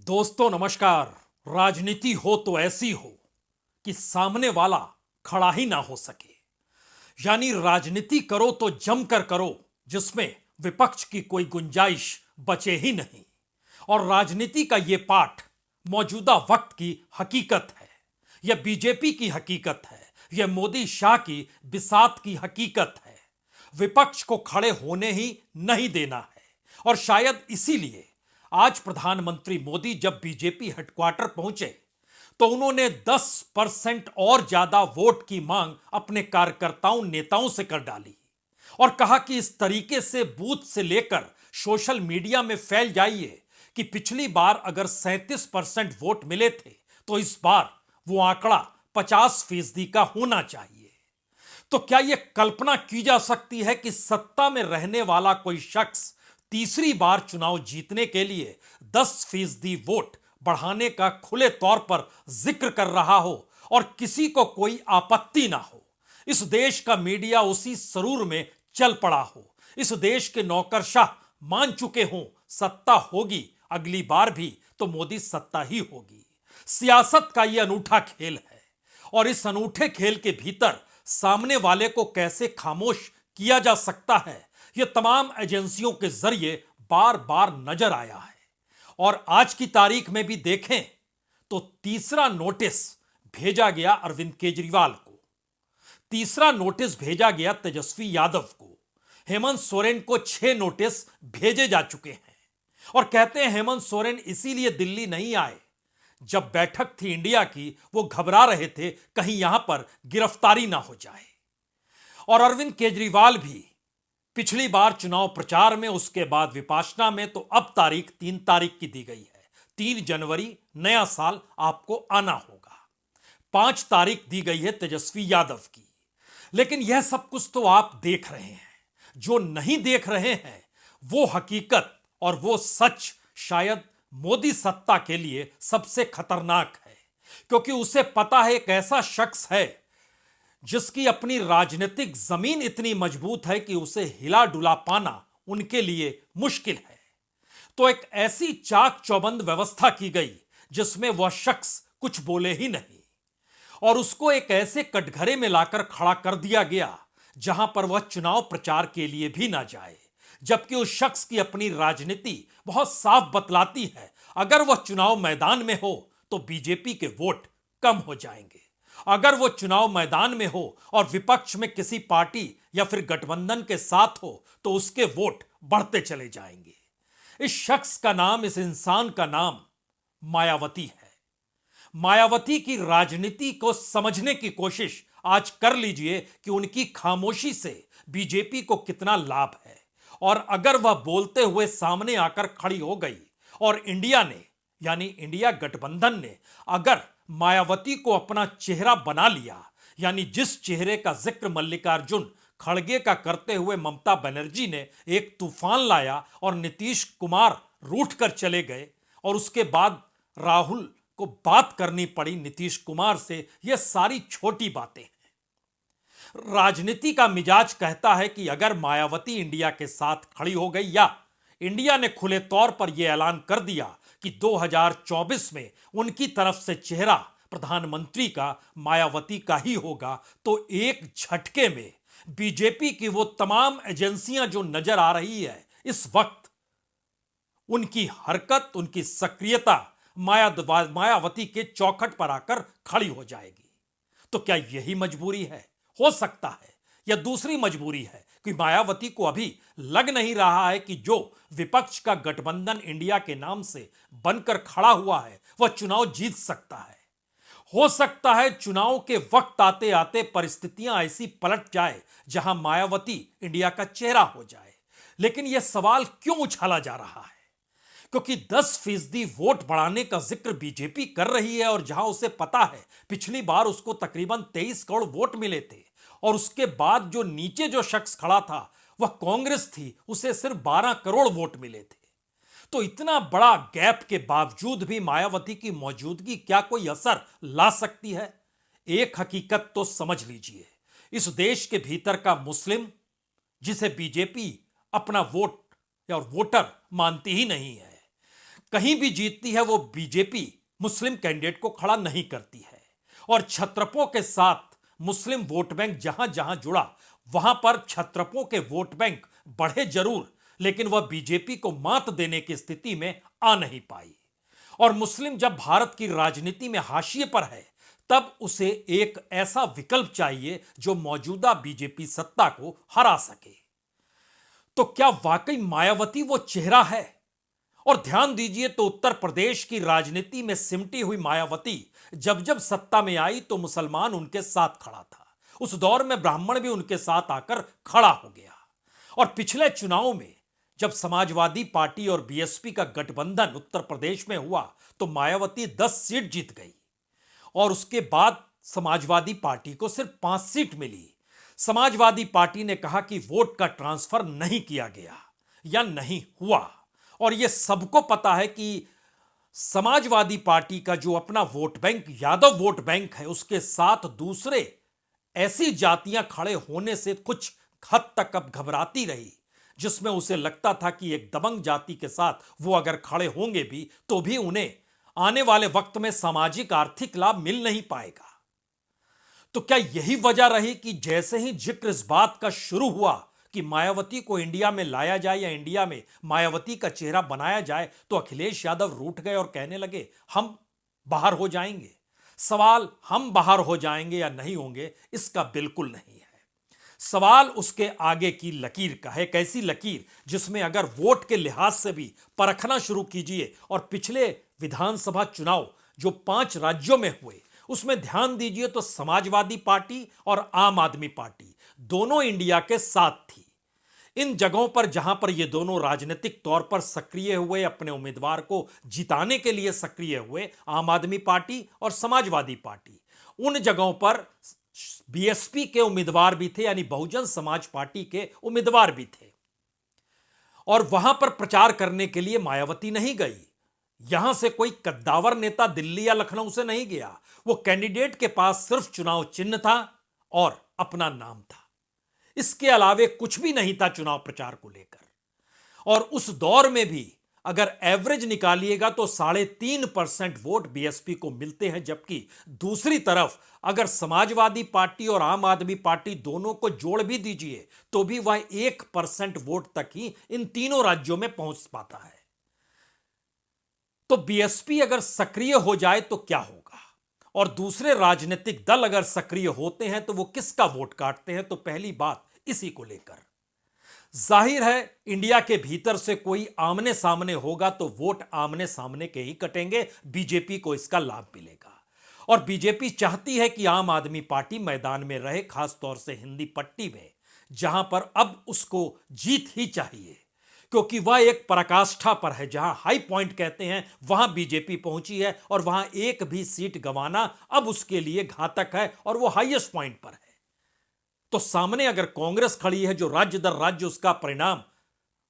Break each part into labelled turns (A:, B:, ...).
A: दोस्तों नमस्कार। राजनीति हो तो ऐसी हो कि सामने वाला खड़ा ही ना हो सके। यानी राजनीति करो तो जमकर करो जिसमें विपक्ष की कोई गुंजाइश बचे ही नहीं। और राजनीति का यह पाठ मौजूदा वक्त की हकीकत है। यह बीजेपी की हकीकत है। यह मोदी शाह की बिसात की हकीकत है। विपक्ष को खड़े होने ही नहीं देना है। और शायद इसीलिए आज प्रधानमंत्री मोदी जब बीजेपी हेडक्वार्टर पहुंचे तो उन्होंने 10% और ज्यादा वोट की मांग अपने कार्यकर्ताओं नेताओं से कर डाली और कहा कि इस तरीके से बूथ से लेकर सोशल मीडिया में फैल जाइए कि पिछली बार अगर 37% वोट मिले थे तो इस बार वो आंकड़ा 50% का होना चाहिए। तो क्या यह कल्पना की जा सकती है कि सत्ता में रहने वाला कोई शख्स तीसरी बार चुनाव जीतने के लिए 10% वोट बढ़ाने का खुले तौर पर जिक्र कर रहा हो और किसी को कोई आपत्ति ना हो? इस देश का मीडिया उसी सरूर में चल पड़ा हो। इस देश के नौकरशाह मान चुके हों सत्ता होगी अगली बार भी तो मोदी सत्ता ही होगी। सियासत का यह अनूठा खेल है और इस अनूठे खेल के भीतर सामने वाले को कैसे खामोश किया जा सकता है यह तमाम एजेंसियों के जरिए बार बार नजर आया है। और आज की तारीख में भी देखें तो तीसरा नोटिस भेजा गया अरविंद केजरीवाल को, तीसरा नोटिस भेजा गया तेजस्वी यादव को, हेमंत सोरेन को 6 नोटिस भेजे जा चुके हैं। और कहते हैं हेमंत सोरेन इसीलिए दिल्ली नहीं आए, जब बैठक थी इंडिया की वो घबरा रहे थे कहीं यहां पर गिरफ्तारी ना हो जाए। और अरविंद केजरीवाल भी पिछली बार चुनाव प्रचार में, उसके बाद विपाशना में, तो अब तारीख 3 तारीख की दी गई है। 3 जनवरी नया साल आपको आना होगा। 5 तारीख दी गई है तेजस्वी यादव की। लेकिन यह सब कुछ तो आप देख रहे हैं। जो नहीं देख रहे हैं वो हकीकत और वो सच शायद मोदी सत्ता के लिए सबसे खतरनाक है, क्योंकि उसे पता है एक ऐसा शख्स है जिसकी अपनी राजनीतिक जमीन इतनी मजबूत है कि उसे हिला डुला पाना उनके लिए मुश्किल है। तो एक ऐसी चाक चौबंद व्यवस्था की गई जिसमें वह शख्स कुछ बोले ही नहीं और उसको एक ऐसे कटघरे में लाकर खड़ा कर दिया गया जहां पर वह चुनाव प्रचार के लिए भी ना जाए। जबकि उस शख्स की अपनी राजनीति बहुत साफ बतलाती है अगर वह चुनाव मैदान में हो तो बीजेपी के वोट कम हो जाएंगे, अगर वो चुनाव मैदान में हो और विपक्ष में किसी पार्टी या फिर गठबंधन के साथ हो तो उसके वोट बढ़ते चले जाएंगे। इस शख्स का नाम, इस इंसान का नाम मायावती है। मायावती की राजनीति को समझने की कोशिश आज कर लीजिए कि उनकी खामोशी से बीजेपी को कितना लाभ है। और अगर वह बोलते हुए सामने आकर खड़ी हो गई और इंडिया ने, यानी इंडिया गठबंधन ने अगर मायावती को अपना चेहरा बना लिया, यानी जिस चेहरे का जिक्र मल्लिकार्जुन खड़गे का करते हुए ममता बनर्जी ने एक तूफान लाया और नीतीश कुमार रूठ कर चले गए और उसके बाद राहुल को बात करनी पड़ी नीतीश कुमार से, यह सारी छोटी बातें हैं। राजनीति का मिजाज कहता है कि अगर मायावती इंडिया के साथ खड़ी हो गई या इंडिया ने खुले तौर पर यह ऐलान कर दिया कि 2024 में उनकी तरफ से चेहरा प्रधानमंत्री का मायावती का ही होगा, तो एक झटके में बीजेपी की वो तमाम एजेंसियां जो नजर आ रही है इस वक्त, उनकी हरकत, उनकी सक्रियता मायावती के चौखट पर आकर खड़ी हो जाएगी। तो क्या यही मजबूरी है? हो सकता है या दूसरी मजबूरी है कि मायावती को अभी लग नहीं रहा है कि जो विपक्ष का गठबंधन इंडिया के नाम से बनकर खड़ा हुआ है वह चुनाव जीत सकता है। हो सकता है चुनाव के वक्त आते आते परिस्थितियां ऐसी पलट जाए जहां मायावती इंडिया का चेहरा हो जाए। लेकिन यह सवाल क्यों उछाला जा रहा है? क्योंकि 10% वोट बढ़ाने का जिक्र बीजेपी कर रही है और जहां उसे पता है पिछली बार उसको तकरीबन 23 करोड़ वोट मिले थे और उसके बाद जो नीचे जो शख्स खड़ा था वह कांग्रेस थी, उसे सिर्फ 12 करोड़ वोट मिले थे। तो इतना बड़ा गैप के बावजूद भी मायावती की मौजूदगी क्या कोई असर ला सकती है? एक हकीकत तो समझ लीजिए, इस देश के भीतर का मुस्लिम, जिसे बीजेपी अपना वोट या वोटर मानती ही नहीं है, कहीं भी जीतती है वो बीजेपी मुस्लिम कैंडिडेट को खड़ा नहीं करती है, और छत्रपों के साथ मुस्लिम वोट बैंक जहां जहां जुड़ा वहां पर छत्रपों के वोट बैंक बढ़े जरूर, लेकिन वह बीजेपी को मात देने की स्थिति में आ नहीं पाई। और मुस्लिम जब भारत की राजनीति में हाशिए पर है, तब उसे एक ऐसा विकल्प चाहिए जो मौजूदा बीजेपी सत्ता को हरा सके। तो क्या वाकई मायावती वो चेहरा है? और ध्यान दीजिए तो उत्तर प्रदेश की राजनीति में सिमटी हुई मायावती जब जब सत्ता में आई तो मुसलमान उनके साथ खड़ा था। उस दौर में ब्राह्मण भी उनके साथ आकर खड़ा हो गया। और पिछले चुनाव में जब समाजवादी पार्टी और बीएसपी का गठबंधन उत्तर प्रदेश में हुआ तो मायावती 10 सीट जीत गई, और उसके बाद समाजवादी पार्टी को सिर्फ 5 सीट मिली। समाजवादी पार्टी ने कहा कि वोट का ट्रांसफर नहीं किया गया या नहीं हुआ, और यह सबको पता है कि समाजवादी पार्टी का जो अपना vote bank Yadav vote bank है, उसके साथ दूसरे ऐसी जातियां खड़े होने से कुछ हद तक अब घबराती रही, जिसमें उसे लगता था कि एक दबंग जाति के साथ वो अगर खड़े होंगे भी तो भी उन्हें आने वाले वक्त में सामाजिक आर्थिक लाभ मिल नहीं पाएगा। तो क्या यही वजह रही कि जैसे ही जिक्र इस बात का शुरू हुआ कि मायावती को इंडिया में लाया जाए या इंडिया में मायावती का चेहरा बनाया जाए, तो अखिलेश यादव रूठ गए और कहने लगे हम बाहर हो जाएंगे। सवाल हम बाहर हो जाएंगे या नहीं होंगे इसका बिल्कुल नहीं है। सवाल उसके आगे की लकीर का है, कैसी लकीर जिसमें अगर वोट के लिहाज से भी परखना शुरू कीजिए, और पिछले विधानसभा चुनाव जो 5 राज्यों में हुए उसमें ध्यान दीजिए तो समाजवादी पार्टी और आम आदमी पार्टी दोनों इंडिया के साथ थी। इन जगहों पर जहां पर ये दोनों राजनीतिक तौर पर सक्रिय हुए, अपने उम्मीदवार को जिताने के लिए सक्रिय हुए, आम आदमी पार्टी और समाजवादी पार्टी, उन जगहों पर बीएसपी के उम्मीदवार भी थे, यानी बहुजन समाज पार्टी के उम्मीदवार भी थे। और वहां पर प्रचार करने के लिए मायावती नहीं गई। यहां से कोई कद्दावर नेता दिल्ली या लखनऊ से नहीं गया। वो कैंडिडेट के पास सिर्फ चुनाव चिन्ह था और अपना नाम था, इसके अलावे कुछ भी नहीं था चुनाव प्रचार को लेकर। और उस दौर में भी अगर एवरेज निकालिएगा तो 3.5% वोट बीएसपी को मिलते हैं, जबकि दूसरी तरफ अगर समाजवादी पार्टी और आम आदमी पार्टी दोनों को जोड़ भी दीजिए तो भी वह 1% वोट तक ही इन तीनों राज्यों में पहुंच पाता है। तो बीएसपी अगर सक्रिय हो जाए तो क्या होगा, और दूसरे राजनीतिक दल अगर सक्रिय होते हैं तो वो किसका वोट काटते हैं? तो पहली बात इसी को लेकर जाहिर है इंडिया के भीतर से कोई आमने सामने होगा तो वोट आमने सामने के ही कटेंगे, बीजेपी को इसका लाभ मिलेगा। और बीजेपी चाहती है कि आम आदमी पार्टी मैदान में रहे, खास तौर से हिंदी पट्टी में, जहां पर अब उसको जीत ही चाहिए, क्योंकि वह एक पराकाष्ठा पर है। जहां हाई पॉइंट कहते हैं वहां बीजेपी पहुंची है, और वहां एक भी सीट गंवाना अब उसके लिए घातक है, और वो हाईएस्ट पॉइंट पर है। तो सामने अगर कांग्रेस खड़ी है जो राज्य दर राज्य उसका परिणाम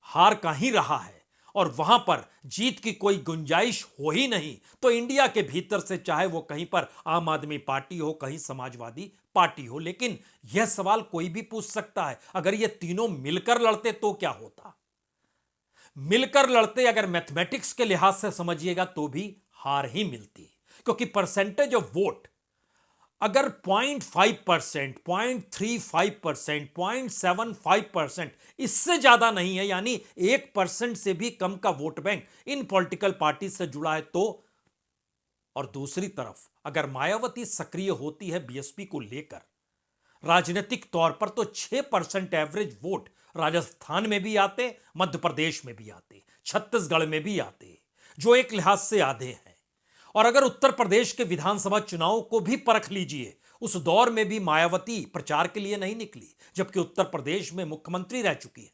A: हार का ही रहा है, और वहां पर जीत की कोई गुंजाइश हो ही नहीं, तो इंडिया के भीतर से चाहे वो कहीं पर आम आदमी पार्टी हो, कहीं समाजवादी पार्टी हो, लेकिन यह सवाल कोई भी पूछ सकता है अगर ये तीनों मिलकर लड़ते तो क्या होता। मिलकर लड़ते अगर मैथमेटिक्स के लिहाज से समझिएगा तो भी हार ही मिलती, क्योंकि परसेंटेज ऑफ वोट अगर 0.5%, 0.35%, 0.75% इससे ज्यादा नहीं है, यानी 1% से भी कम का वोट बैंक इन पॉलिटिकल पार्टी से जुड़ा है तो, और दूसरी तरफ अगर मायावती सक्रिय होती है बीएसपी को लेकर राजनीतिक तौर पर, तो 6% एवरेज वोट राजस्थान में भी आते, मध्य प्रदेश में भी आते, छत्तीसगढ़ में भी आते, जो एक लिहाज से आधे हैं। और अगर उत्तर प्रदेश के विधानसभा चुनाव को भी परख लीजिए, उस दौर में भी मायावती प्रचार के लिए नहीं निकली, जबकि उत्तर प्रदेश में मुख्यमंत्री रह चुकी है।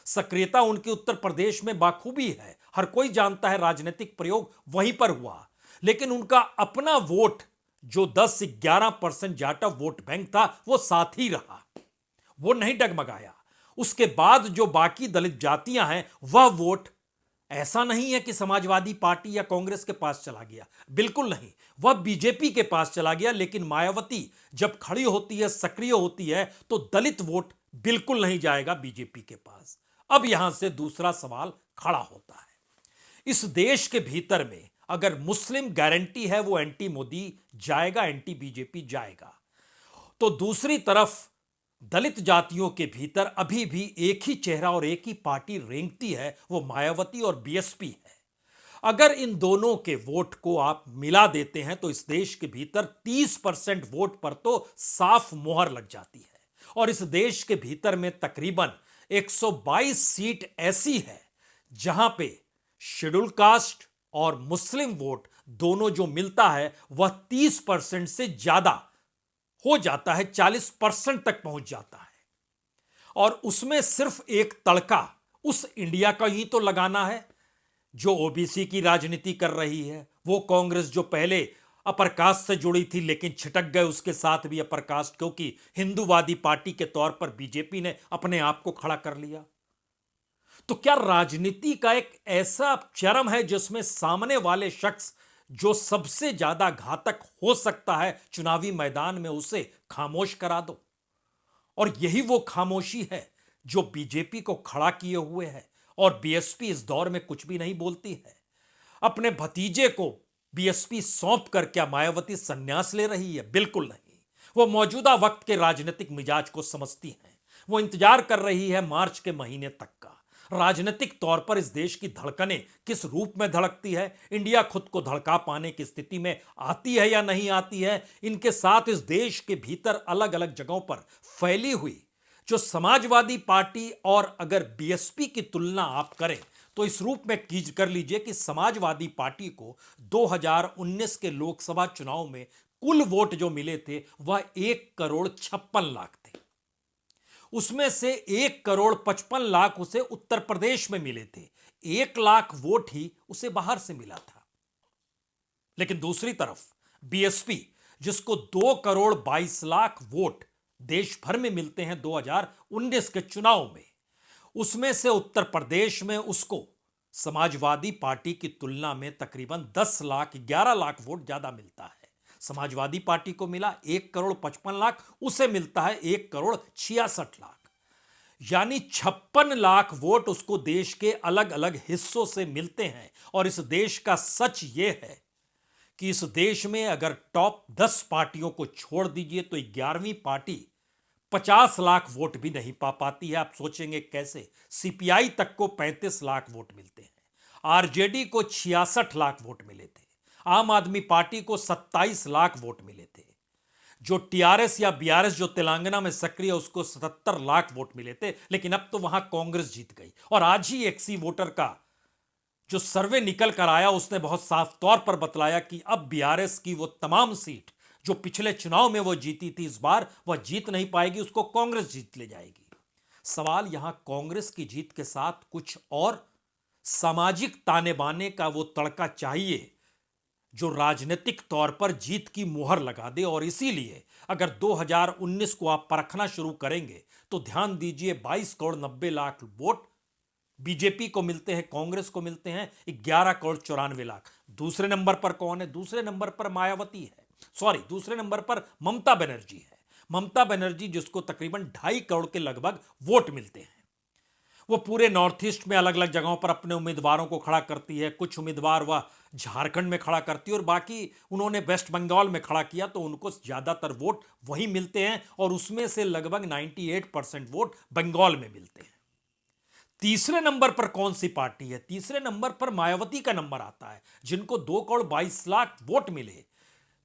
A: सक्रियता उनकी उत्तर प्रदेश में बाखूबी है, हर कोई जानता है राजनीतिक प्रयोग वहीं पर हुआ, लेकिन उनका अपना वोट जो 10 से 11% जाटा वोट बैंक था वो साथ ही रहा, वो नहीं डगमगाया। उसके बाद जो बाकी दलित जातियां हैं वह वोट ऐसा नहीं है कि समाजवादी पार्टी या कांग्रेस के पास चला गया, बिल्कुल नहीं, वह बीजेपी के पास चला गया। लेकिन मायावती जब खड़ी होती है, सक्रिय होती है, तो दलित वोट बिल्कुल नहीं जाएगा बीजेपी के पास। अब यहां से दूसरा सवाल खड़ा होता है, इस देश के भीतर में अगर मुस्लिम गारंटी है वो एंटी मोदी जाएगा, एंटी बीजेपी जाएगा। तो दूसरी तरफ दलित जातियों के भीतर अभी भी एक ही चेहरा और एक ही पार्टी रेंगती है, वो मायावती और बीएसपी है। अगर इन दोनों के वोट को आप मिला देते हैं तो इस देश के भीतर 30% वोट पर तो साफ मोहर लग जाती है। और इस देश के भीतर में तकरीबन 122 सीट ऐसी है जहां पे शेड्यूल कास्ट और मुस्लिम वोट दोनों जो मिलता है वह 30% से ज्यादा हो जाता है, 40% तक पहुंच जाता है। और उसमें सिर्फ एक तड़का उस इंडिया का ही तो लगाना है जो ओबीसी की राजनीति कर रही है। वो कांग्रेस जो पहले अपर कास्ट से जुड़ी थी लेकिन छिटक गए उसके साथ भी अपर कास्ट, क्योंकि हिंदूवादी पार्टी के तौर पर बीजेपी ने अपने आप को खड़ा कर लिया। तो क्या राजनीति का एक ऐसा चरम है जिसमें सामने वाले शख्स जो सबसे ज्यादा घातक हो सकता है चुनावी मैदान में उसे खामोश करा दो? और यही वो खामोशी है जो बीजेपी को खड़ा किए हुए है। और बीएसपी इस दौर में कुछ भी नहीं बोलती है। अपने भतीजे को बीएसपी सौंप कर क्या मायावती संन्यास ले रही है? बिल्कुल नहीं। वो मौजूदा वक्त के राजनीतिक मिजाज को समझती हैं। वो इंतजार कर रही है मार्च के महीने तक का। राजनीतिक तौर पर इस देश की धड़कनें किस रूप में धड़कती है, इंडिया खुद को धड़का पाने की स्थिति में आती है या नहीं आती है, इनके साथ इस देश के भीतर अलग अलग जगहों पर फैली हुई जो समाजवादी पार्टी और अगर बीएसपी की तुलना आप करें तो इस रूप में कर लीजिए कि समाजवादी पार्टी को 2019 के लोकसभा चुनाव में कुल वोट जो मिले थे वह 1,56,00,000 थे। उसमें से 1,55,00,000 उसे उत्तर प्रदेश में मिले थे, 1,00,000 वोट ही उसे बाहर से मिला था। लेकिन दूसरी तरफ बीएसपी जिसको 2,22,00,000 वोट देश भर में मिलते हैं 2019 के चुनाव में, उसमें से उत्तर प्रदेश में उसको समाजवादी पार्टी की तुलना में तकरीबन 10,11,00,000 वोट ज्यादा मिलता है। समाजवादी पार्टी को मिला 1,55,00,000, उसे मिलता है 1,66,00,000, यानी 56,00,000 वोट उसको देश के अलग अलग हिस्सों से मिलते हैं। और इस देश का सच यह है कि इस देश में अगर टॉप 10 पार्टियों को छोड़ दीजिए तो 11वीं पार्टी 50,00,000 वोट भी नहीं पा पाती है। आप सोचेंगे कैसे? सीपीआई तक को 35,00,000 वोट मिलते हैं, आरजेडी को 66,00,000 वोट मिले थे, आम आदमी पार्टी को 27,00,000 वोट मिले थे, जो टीआरएस या बीआरएस जो तेलंगाना में सक्रिय है उसको 77,00,000 वोट मिले थे। लेकिन अब तो वहां कांग्रेस जीत गई। और आज ही एक्सी वोटर का जो सर्वे निकल कर आया उसने बहुत साफ तौर पर बतलाया कि अब बीआरएस की वो तमाम सीट जो पिछले चुनाव में वो जीती थी इस बार वह जीत नहीं पाएगी, उसको कांग्रेस जीत ले जाएगी। सवाल यहां कांग्रेस की जीत के साथ कुछ और सामाजिक ताने बाने का वो तड़का चाहिए जो राजनीतिक तौर पर जीत की मुहर लगा दे। और इसीलिए अगर 2019 को आप परखना शुरू करेंगे तो ध्यान दीजिए 22,90,00,000 वोट बीजेपी को मिलते हैं, कांग्रेस को मिलते हैं 11,94,00,000। दूसरे नंबर पर कौन है? दूसरे नंबर पर मायावती है, दूसरे नंबर पर ममता बनर्जी है। ममता बनर्जी जिसको तकरीबन 2.5 करोड़ के लगभग वोट मिलते हैं। वो पूरे नॉर्थ ईस्ट में अलग अलग जगहों पर अपने उम्मीदवारों को खड़ा करती है। कुछ उम्मीदवार वह झारखंड में खड़ा करती है और बाकी उन्होंने वेस्ट बंगाल में खड़ा किया तो उनको ज्यादातर वोट वही मिलते हैं और उसमें से लगभग 98% वोट बंगाल में मिलते हैं। तीसरे नंबर पर कौन सी पार्टी है? तीसरे नंबर पर मायावती का नंबर आता है जिनको 2,22,00,000 वोट मिले।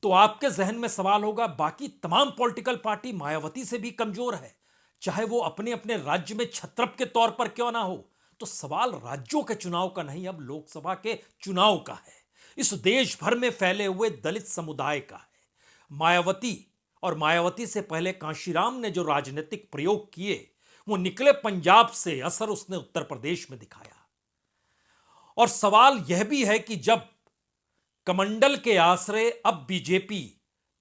A: तो आपके जहन में सवाल होगा बाकी तमाम पॉलिटिकल पार्टी मायावती से भी कमजोर है, चाहे वो अपने अपने राज्य में छत्रप के तौर पर क्यों ना हो। तो सवाल राज्यों के चुनाव का नहीं, अब लोकसभा के चुनाव का है। इस देश भर में फैले हुए दलित समुदाय का है। मायावती और मायावती से पहले कांशीराम ने जो राजनीतिक प्रयोग किए वो निकले पंजाब से, असर उसने उत्तर प्रदेश में दिखाया। और सवाल यह भी है कि जब कमंडल के आश्रय अब बीजेपी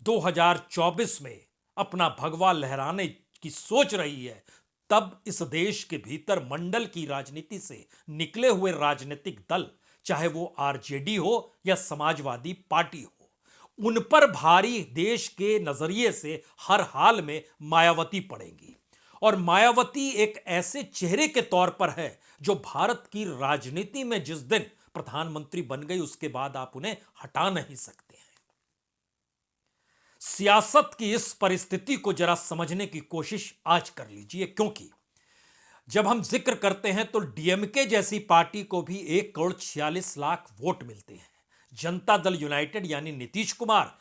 A: 2024 में अपना भगवा लहराने की सोच रही है, तब इस देश के भीतर मंडल की राजनीति से निकले हुए राजनीतिक दल, चाहे वो आरजेडी हो या समाजवादी पार्टी हो, उन पर भारी देश के नजरिए से हर हाल में मायावती पड़ेंगी। और मायावती एक ऐसे चेहरे के तौर पर है जो भारत की राजनीति में जिस दिन प्रधानमंत्री बन गई उसके बाद आप उन्हें हटा नहीं सकते हैं। सियासत की इस परिस्थिति को जरा समझने की कोशिश आज कर लीजिए, क्योंकि जब हम जिक्र करते हैं तो डीएमके जैसी पार्टी को भी 1,46,00,000 वोट मिलते हैं। जनता दल यूनाइटेड यानी नीतीश कुमार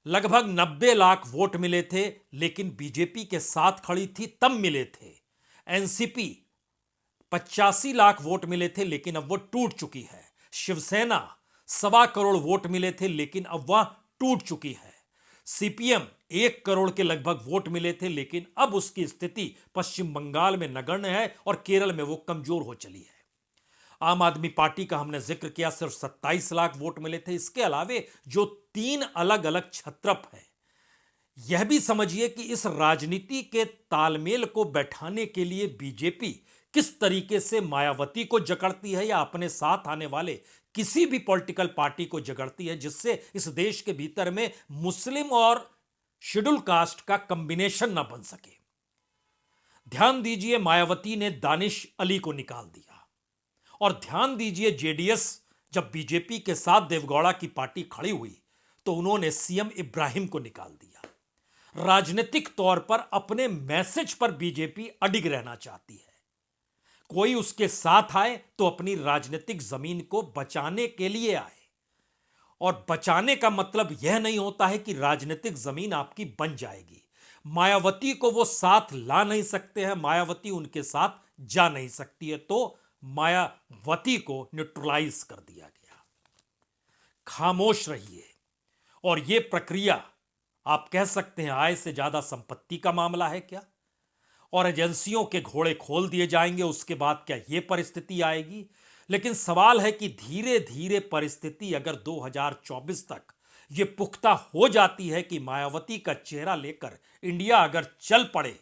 A: लगभग 90 लाख वोट मिले थे, लेकिन बीजेपी के साथ खड़ी थी तब मिले थे। एनसीपी 85 लाख वोट मिले थे, लेकिन अब वह टूट चुकी है। शिवसेना 1.25 करोड़ वोट मिले थे, लेकिन अब वह टूट चुकी है। सीपीएम 1 करोड़ के लगभग वोट मिले थे, लेकिन अब उसकी स्थिति पश्चिम बंगाल में नगण्य है और केरल में वो कमजोर हो चली है। आम आदमी पार्टी का हमने जिक्र किया, सिर्फ 27 लाख वोट मिले थे। इसके अलावे जो 3 अलग अलग छत्रप हैं, यह भी समझिए कि इस राजनीति के तालमेल को बैठाने के लिए बीजेपी किस तरीके से मायावती को जकड़ती है या अपने साथ आने वाले किसी भी पॉलिटिकल पार्टी को जकड़ती है, जिससे इस देश के भीतर में मुस्लिम और शेड्यूल कास्ट का कॉम्बिनेशन ना बन सके। ध्यान दीजिए, मायावती ने दानिश अली को निकाल दिया, और ध्यान दीजिए जेडीएस जब बीजेपी के साथ देवगौड़ा की पार्टी खड़ी हुई तो उन्होंने सीएम इब्राहिम को निकाल दिया। राजनीतिक तौर पर अपने मैसेज पर बीजेपी अडिग रहना चाहती है। कोई उसके साथ आए तो अपनी राजनीतिक जमीन को बचाने के लिए आए, और बचाने का मतलब यह नहीं होता है कि राजनीतिक जमीन आपकी बन जाएगी। मायावती को वो साथ ला नहीं सकते हैं, मायावती उनके साथ जा नहीं सकती है, तो मायावती को न्यूट्रलाइज कर दिया गया। खामोश रहिए, और यह प्रक्रिया आप कह सकते हैं आय से ज्यादा संपत्ति का मामला है क्या, और एजेंसियों के घोड़े खोल दिए जाएंगे, उसके बाद क्या यह परिस्थिति आएगी। लेकिन सवाल है कि धीरे धीरे परिस्थिति अगर 2024 तक यह पुख्ता हो जाती है कि मायावती का चेहरा लेकर इंडिया अगर चल पड़े,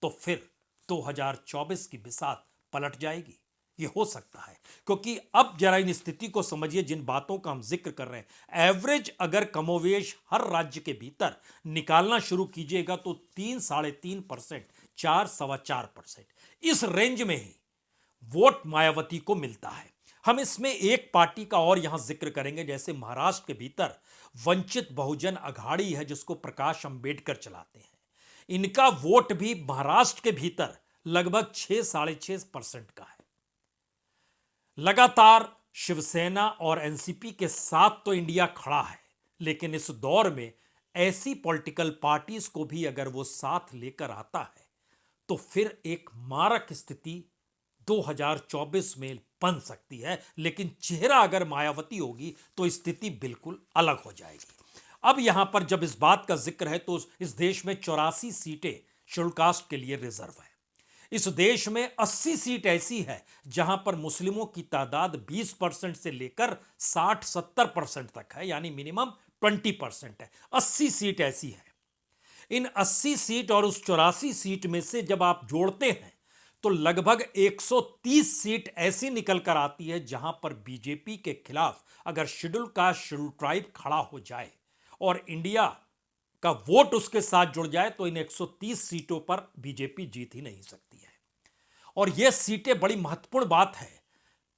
A: तो फिर 2024 की बिसात पलट जाएगी। ये हो सकता है, क्योंकि अब जरा इन स्थिति को समझिए जिन बातों का हम जिक्र कर रहे हैं। एवरेज अगर कमोवेश हर राज्य के भीतर निकालना शुरू कीजिएगा तो 3-3.5%, 4-4.25%, इस रेंज में ही वोट मायावती को मिलता है। हम इसमें एक पार्टी का और यहां जिक्र करेंगे, जैसे महाराष्ट्र के भीतर वंचित बहुजन अघाड़ी है, जिसको प्रकाश अंबेडकर चलाते हैं। इनका वोट भी महाराष्ट्र के भीतर लगभग 6-6.5% का है। लगातार शिवसेना और एनसीपी के साथ तो इंडिया खड़ा है, लेकिन इस दौर में ऐसी पॉलिटिकल पार्टीज को भी अगर वो साथ लेकर आता है तो फिर एक मारक स्थिति 2024 में बन सकती है। लेकिन चेहरा अगर मायावती होगी तो स्थिति बिल्कुल अलग हो जाएगी। अब यहां पर जब इस बात का जिक्र है तो इस देश में 84 सीटें शेड्यूल कास्ट के लिए रिजर्व है। इस देश में 80 सीट ऐसी है जहां पर मुस्लिमों की तादाद 20% से लेकर 60-70% तक है, यानी मिनिमम 20% है। 80 सीट ऐसी है। इन 80 सीट और उस 84 सीट में से जब आप जोड़ते हैं तो लगभग 130 सीट ऐसी निकल कर आती है जहां पर बीजेपी के खिलाफ अगर शेड्यूल कास्ट, शेड्यूल ट्राइब खड़ा हो जाए और इंडिया का वोट उसके साथ जुड़ जाए तो इन 130 सीटों पर बीजेपी जीत ही नहीं सकती है। और यह सीटें, बड़ी महत्वपूर्ण बात है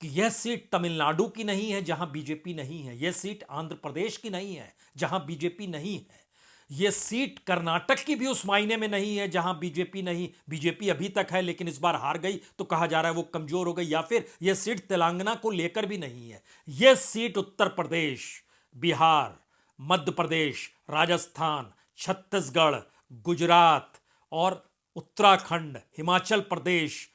A: कि यह सीट तमिलनाडु की नहीं है जहां बीजेपी नहीं है, यह सीट आंध्र प्रदेश की नहीं है जहां बीजेपी नहीं है, यह सीट कर्नाटक की भी उस मायने में नहीं है जहां बीजेपी नहीं। बीजेपी अभी तक है लेकिन इस बार हार गई तो कहा जा रहा है वो कमजोर हो गई, या फिर यह सीट तेलंगाना को लेकर भी नहीं है। यह सीट उत्तर प्रदेश, बिहार, मध्य प्रदेश, राजस्थान, छत्तीसगढ़, गुजरात और उत्तराखंड, हिमाचल प्रदेश,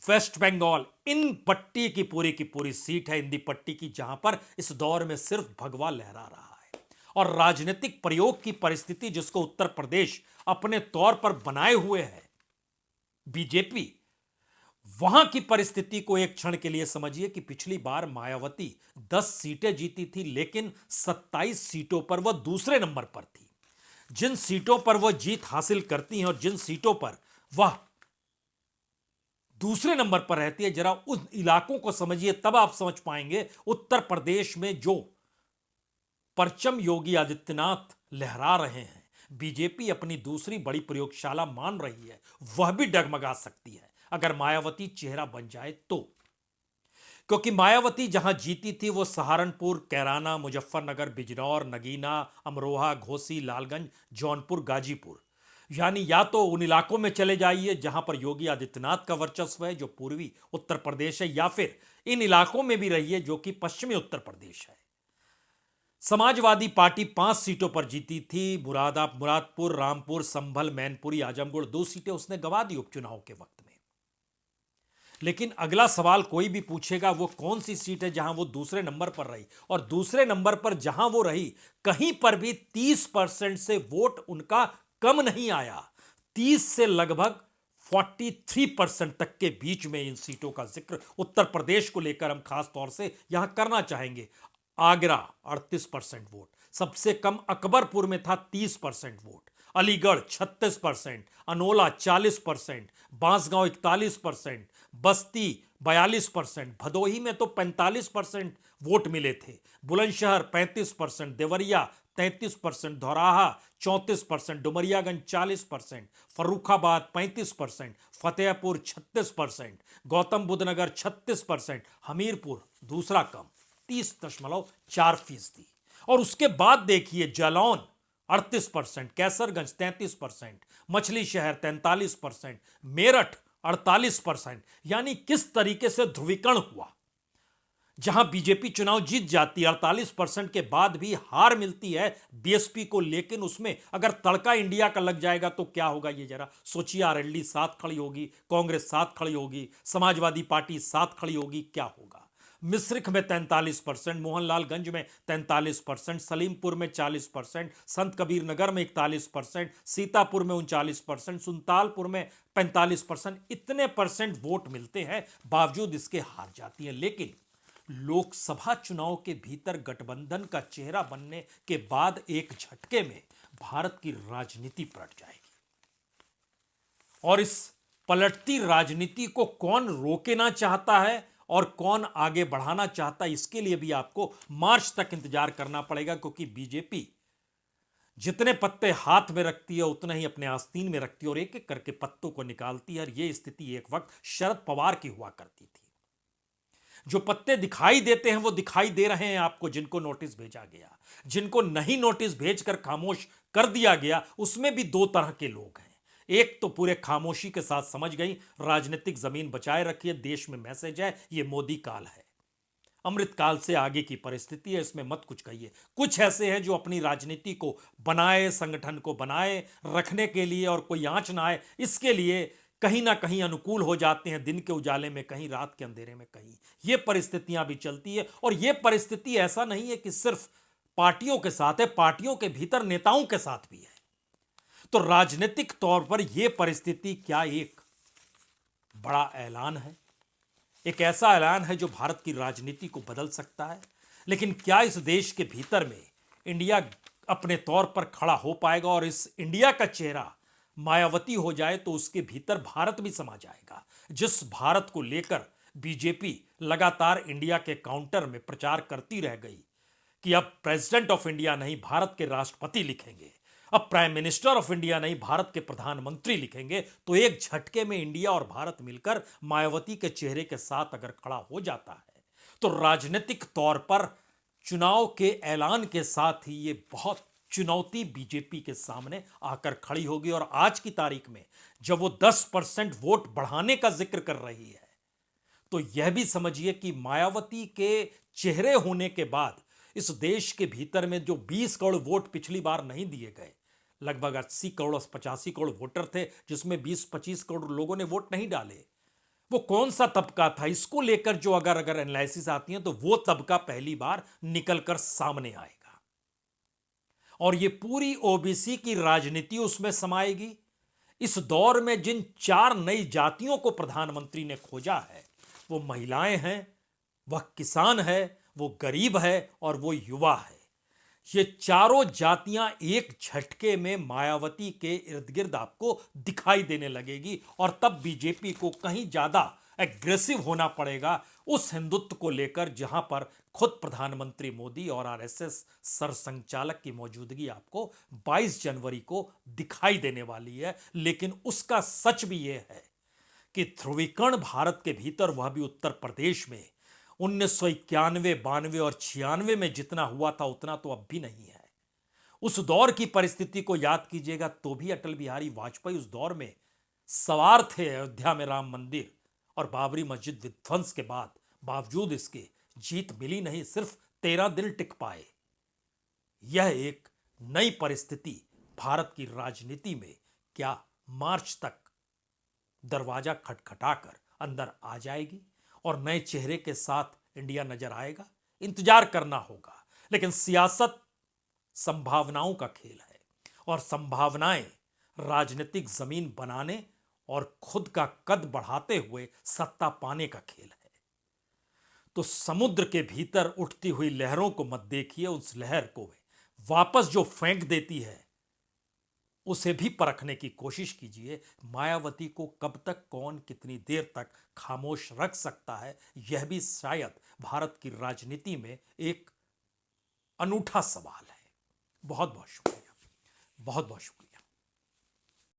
A: वेस्ट बंगाल, इन पट्टी की पूरी सीट है, इंदी पट्टी की, जहां पर इस दौर में सिर्फ भगवा लहरा रहा है। और राजनीतिक प्रयोग की परिस्थिति जिसको उत्तर प्रदेश अपने तौर पर बनाए हुए है बीजेपी, वहां की परिस्थिति को एक क्षण के लिए समझिए कि पिछली बार मायावती 10 सीटें जीती थी, लेकिन 27 सीटों पर वह दूसरे नंबर पर थी। जिन सीटों पर वह जीत हासिल करती हैं और जिन सीटों पर वह दूसरे नंबर पर रहती है, जरा उन इलाकों को समझिए, तब आप समझ पाएंगे उत्तर प्रदेश में जो परचम योगी आदित्यनाथ लहरा रहे हैं, बीजेपी अपनी दूसरी बड़ी प्रयोगशाला मान रही है, वह भी डगमगा सकती है अगर मायावती चेहरा बन जाए तो। क्योंकि मायावती जहां जीती थी वो सहारनपुर, कैराना, मुजफ्फरनगर, बिजनौर, नगीना, अमरोहा, घोसी, लालगंज, जौनपुर, गाजीपुर, यानी या तो उन इलाकों में चले जाइए जहां पर योगी आदित्यनाथ का वर्चस्व है जो पूर्वी उत्तर प्रदेश है, या फिर इन इलाकों में भी रहिए जो कि पश्चिमी उत्तर प्रदेश है। समाजवादी पार्टी 5 सीटों पर जीती थी। मुरादपुर, रामपुर, संभल, मैनपुरी, आजमगढ़ 2 सीटें उसने गंवा दी उपचुनाव के वक्त में। लेकिन अगला सवाल कोई भी पूछेगा वो कौन सी सीट है जहां वो दूसरे नंबर पर रही, और दूसरे नंबर पर जहां वो रही कहीं पर भी 30% से वोट उनका कम नहीं आया। 30 से लगभग 43% तक के बीच में इन सीटों का जिक्र उत्तर प्रदेश को लेकर हम खास तौर से यहां करना चाहेंगे। आगरा 38% वोट, सबसे कम अकबरपुर में था 30% वोट, अलीगढ़ 36%, अनोला 40%, बांसगांव 41%, बस्ती 42%, भदोही में तो 45% वोट मिले थे, बुलंदशहर 35%, देवरिया 33%, धौराहा 34%, डुमरियागंज 40%, फर्रुखाबाद 35%, फतेहपुर 36%, गौतम बुद्ध नगर 36%, हमीरपुर दूसरा कम 30.4%। और उसके बाद देखिए जालौन 38%, कैसरगंज 33%, मछली शहर 43%, मेरठ 48%। यानी किस तरीके से ध्रुवीकरण हुआ। जहां बीजेपी चुनाव जीत जाती है 48% के बाद भी हार मिलती है बीएसपी को, लेकिन उसमें अगर तड़का इंडिया का लग जाएगा तो क्या होगा ये जरा सोचिए। आरएलडी साथ खड़ी होगी, कांग्रेस साथ खड़ी होगी, समाजवादी पार्टी साथ खड़ी होगी, क्या होगा। मिश्रिख में 43%, मोहनलालगंज में 43%, सलीमपुर में 40%, संत कबीर नगर में 41%, सीतापुर में 39%, सुल्तानपुर में 45%। इतने परसेंट वोट मिलते हैं, बावजूद इसके हार जाती है। लेकिन लोकसभा चुनाव के भीतर गठबंधन का चेहरा बनने के बाद एक झटके में भारत की राजनीति पलट जाएगी, और इस पलटती राजनीति को कौन रोकना चाहता है और कौन आगे बढ़ाना चाहता है, इसके लिए भी आपको मार्च तक इंतजार करना पड़ेगा। क्योंकि बीजेपी जितने पत्ते हाथ में रखती है उतना ही अपने आस्तीन में रखती है और एक एक करके पत्तों को निकालती है। और यह स्थिति एक वक्त शरद पवार की हुआ करती थी। जो पत्ते दिखाई देते हैं वो दिखाई दे रहे हैं आपको, जिनको नोटिस भेजा गया, जिनको नहीं नोटिस भेजकर खामोश कर दिया गया, उसमें भी दो तरह के लोग हैं। एक तो पूरे खामोशी के साथ समझ गई राजनीतिक जमीन बचाए रखिए, देश में मैसेज है, ये मोदी काल है, अमृत काल से आगे की परिस्थिति है, इसमें मत कुछ कहिए। कुछ ऐसे हैं जो अपनी राजनीति को बनाए, संगठन को बनाए रखने के लिए और कोई आंच ना आए इसके लिए कहीं ना कहीं अनुकूल हो जाते हैं, दिन के उजाले में कहीं, रात के अंधेरे में कहीं। ये परिस्थितियां भी चलती है। और ये परिस्थिति ऐसा नहीं है कि सिर्फ पार्टियों के साथ है, पार्टियों के भीतर नेताओं के साथ भी है। तो राजनीतिक तौर पर यह परिस्थिति क्या एक बड़ा ऐलान है, एक ऐसा ऐलान है जो भारत की राजनीति को बदल सकता है। लेकिन क्या इस देश के भीतर में इंडिया अपने तौर पर खड़ा हो पाएगा, और इस इंडिया का चेहरा मायावती हो जाए तो उसके भीतर भारत भी समा जाएगा। जिस भारत को लेकर बीजेपी लगातार इंडिया के काउंटर में प्रचार करती रह गई कि अब प्रेसिडेंट ऑफ इंडिया नहीं भारत के राष्ट्रपति लिखेंगे, अब प्राइम मिनिस्टर ऑफ इंडिया नहीं भारत के प्रधानमंत्री लिखेंगे, तो एक झटके में इंडिया और भारत मिलकर मायावती के चेहरे के साथ अगर खड़ा हो जाता है तो राजनीतिक तौर पर चुनाव के ऐलान के साथ ही ये बहुत चुनौती बीजेपी के सामने आकर खड़ी होगी। और आज की तारीख में जब वो 10% वोट बढ़ाने का जिक्र कर रही है तो यह भी समझिए कि मायावती के चेहरे होने के बाद इस देश के भीतर में जो 20 करोड़ वोट पिछली बार नहीं दिए गए, लगभग 80 करोड़ 85 करोड़ वोटर थे जिसमें 20-25 करोड़ लोगों ने वोट नहीं डाले, वो कौन सा तबका था, इसको लेकर जो अगर एनालिसिस आती है तो वो तबका पहली बार निकलकर सामने आएगा। और ये पूरी ओबीसी की राजनीति उसमें समाएगी। इस दौर में जिन 4 नई जातियों को प्रधानमंत्री ने खोजा है वो महिलाएं हैं, वह किसान है, वो गरीब है और वो युवा है। ये चारों जातियां एक झटके में मायावती के इर्द गिर्द आपको दिखाई देने लगेगी। और तब बीजेपी को कहीं ज्यादा एग्रेसिव होना पड़ेगा उस हिंदुत्व को लेकर जहां पर खुद प्रधानमंत्री मोदी और आरएसएस सरसंघचालक की मौजूदगी आपको 22 जनवरी को दिखाई देने वाली है। लेकिन उसका सच भी यह है कि ध्रुवीकरण भारत के भीतर, वह भी उत्तर प्रदेश में, 1991, 92 और 96 में जितना हुआ था उतना तो अब भी नहीं है। उस दौर की परिस्थिति को याद कीजिएगा तो भी अटल बिहारी वाजपेयी उस दौर में सवार थे अयोध्या में राम मंदिर और बाबरी मस्जिद विध्वंस के बाद बावजूद इसके जीत मिली नहीं, सिर्फ 13 दिन टिक पाए। यह एक नई परिस्थिति भारत की राजनीति में क्या मार्च तक दरवाजा खटखटाकर अंदर आ जाएगी और नए चेहरे के साथ इंडिया नजर आएगा? इंतजार करना होगा। लेकिन सियासत संभावनाओं का खेल है और संभावनाएं राजनीतिक जमीन बनाने और खुद का कद बढ़ाते हुए सत्ता पाने का खेल है। तो समुद्र के भीतर उठती हुई लहरों को मत देखिए, उस लहर को वापस जो फेंक देती है उसे भी परखने की कोशिश कीजिए। मायावती को कब तक, कौन, कितनी देर तक खामोश रख सकता है, यह भी शायद भारत की राजनीति में एक अनूठा सवाल है। बहुत बहुत शुक्रिया, बहुत बहुत शुक्रिया।